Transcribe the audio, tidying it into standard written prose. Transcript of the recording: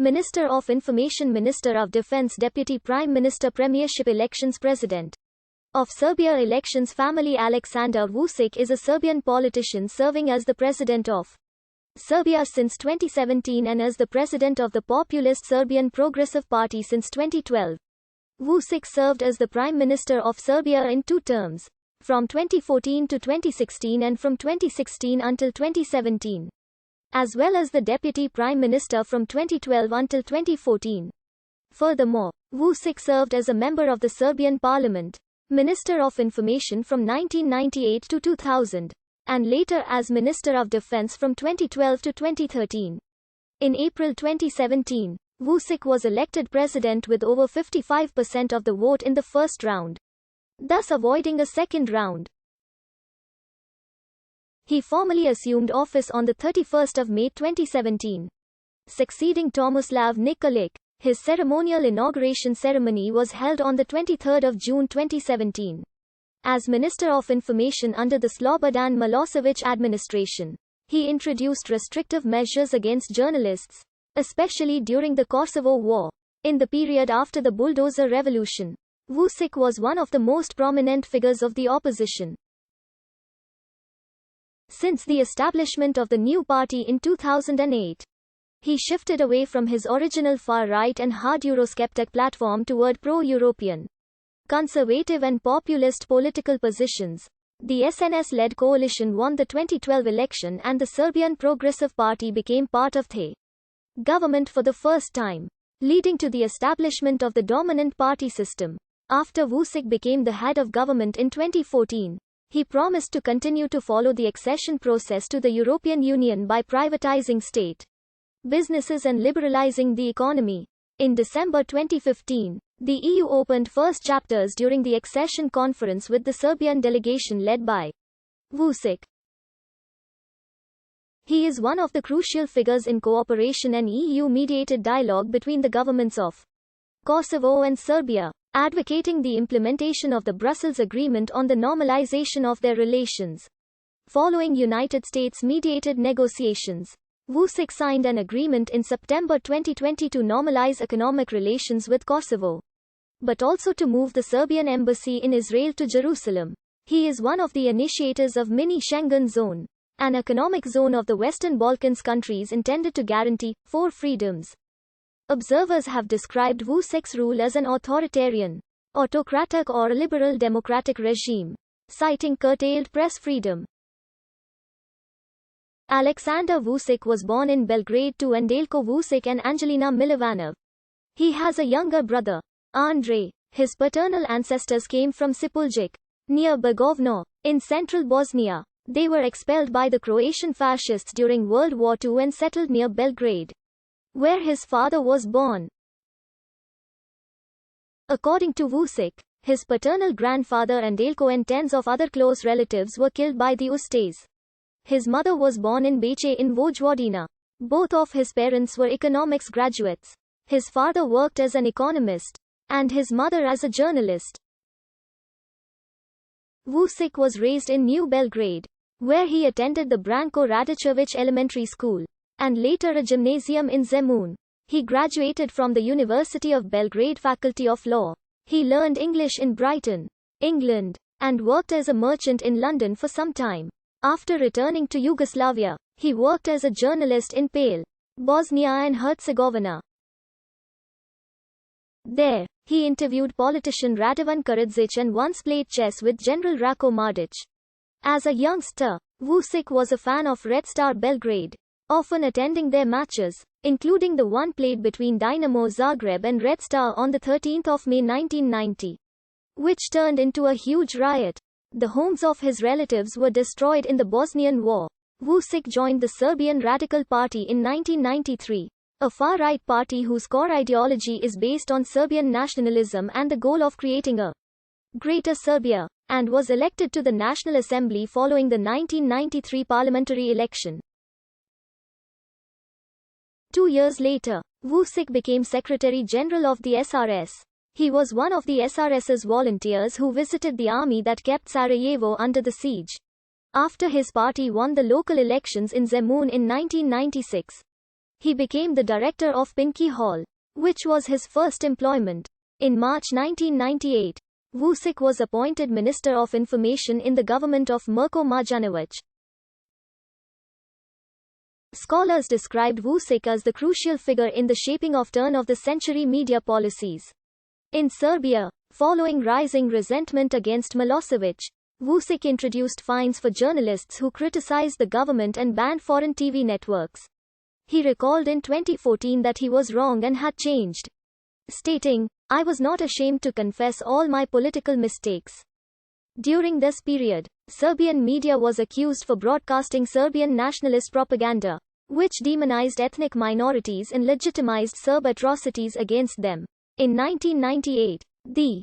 Minister of Information, Minister of Defense, Deputy Prime Minister, Premiership elections, President of Serbia elections family. Aleksandar Vučić is a Serbian politician serving as the President of Serbia since 2017 and as the President of the populist Serbian Progressive Party since 2012. Vučić served as the Prime Minister of Serbia in 2 terms, from 2014 to 2016 and from 2016 until 2017, as well as the Deputy Prime Minister from 2012 until 2014. Furthermore, Vučić served as a member of the Serbian Parliament, Minister of Information from 1998 to 2000, and later as Minister of Defense from 2012 to 2013. In April 2017, Vučić was elected president with over 55% of the vote in the first round, thus avoiding a second round. He formally assumed office on the 31st of May 2017, succeeding Tomislav Nikolić. His ceremonial inauguration ceremony was held on the 23rd of June 2017. As Minister of Information under the Slobodan Milosevic administration, he introduced restrictive measures against journalists, especially during the Kosovo War. In the period after the Bulldozer Revolution, Vučić was one of the most prominent figures of the opposition. Since the establishment of the new party in 2008, he shifted away from his original far-right and hard Eurosceptic platform toward pro-European, conservative and populist political positions. The SNS-led coalition won the 2012 election and the Serbian Progressive Party became part of the government for the first time, leading to the establishment of the dominant party system. After Vučić became the head of government in 2014, he promised to continue to follow the accession process to the European Union by privatizing state businesses and liberalizing the economy. In December 2015, the EU opened first chapters during the accession conference with the Serbian delegation led by Vučić. He is one of the crucial figures in cooperation and EU-mediated dialogue between the governments of Kosovo and Serbia, advocating the implementation of the Brussels Agreement on the normalization of their relations. Following United States-mediated negotiations, Vučić signed an agreement in September 2020 to normalize economic relations with Kosovo, but also to move the Serbian embassy in Israel to Jerusalem. He is one of the initiators of Mini Schengen Zone, an economic zone of the Western Balkans countries intended to guarantee 4 freedoms. Observers have described Vučić's rule as an authoritarian, autocratic or liberal democratic regime, citing curtailed press freedom. Aleksandar Vučić was born in Belgrade to Anđelko Vučić and Angelina Milovanov. He has a younger brother, Andrej. His paternal ancestors came from Sipuljic, near Begovno, in central Bosnia. They were expelled by the Croatian fascists during World War II and settled near Belgrade, where his father was born. According to Vučić, his paternal grandfather Anđelko and tens of other close relatives were killed by the Ustaes. His mother was born in Bečej in Vojvodina. Both of his parents were economics graduates. His father worked as an economist, and his mother as a journalist. Vučić was raised in New Belgrade, where he attended the Branko Radičević Elementary School, and later a gymnasium in Zemun. He graduated from the University of Belgrade Faculty of Law. He learned English in Brighton, England, and worked as a merchant in London for some time. After returning to Yugoslavia, he worked as a journalist in Pale, Bosnia and Herzegovina. There, he interviewed politician Radovan Karadzic and once played chess with General Ratko Mladić. As a youngster, Vučić was a fan of Red Star Belgrade, often attending their matches, including the one played between Dinamo Zagreb and Red Star on the 13th of May 1990, which turned into a huge riot. The homes of his relatives were destroyed in the Bosnian War. Vučić joined the Serbian Radical Party in 1993, a far-right party whose core ideology is based on Serbian nationalism and the goal of creating a Greater Serbia, and was elected to the National Assembly following the 1993 parliamentary election. 2 years later, Vučić became Secretary General of the SRS. He was one of the SRS's volunteers who visited the army that kept Sarajevo under the siege. After his party won the local elections in Zemun in 1996, He became the director of Pinky Hall, which was his first employment. In March 1998, Vučić was appointed Minister of Information in the government of Mirko Marjanović. Scholars described Vučić as the crucial figure in the shaping of turn-of-the-century media policies in Serbia. Following rising resentment against Milosevic, Vučić introduced fines for journalists who criticized the government and banned foreign TV networks. He recalled in 2014 that he was wrong and had changed, stating, "I was not ashamed to confess all my political mistakes." During this period, Serbian media was accused for broadcasting Serbian nationalist propaganda, which demonized ethnic minorities and legitimized Serb atrocities against them. In 1998, the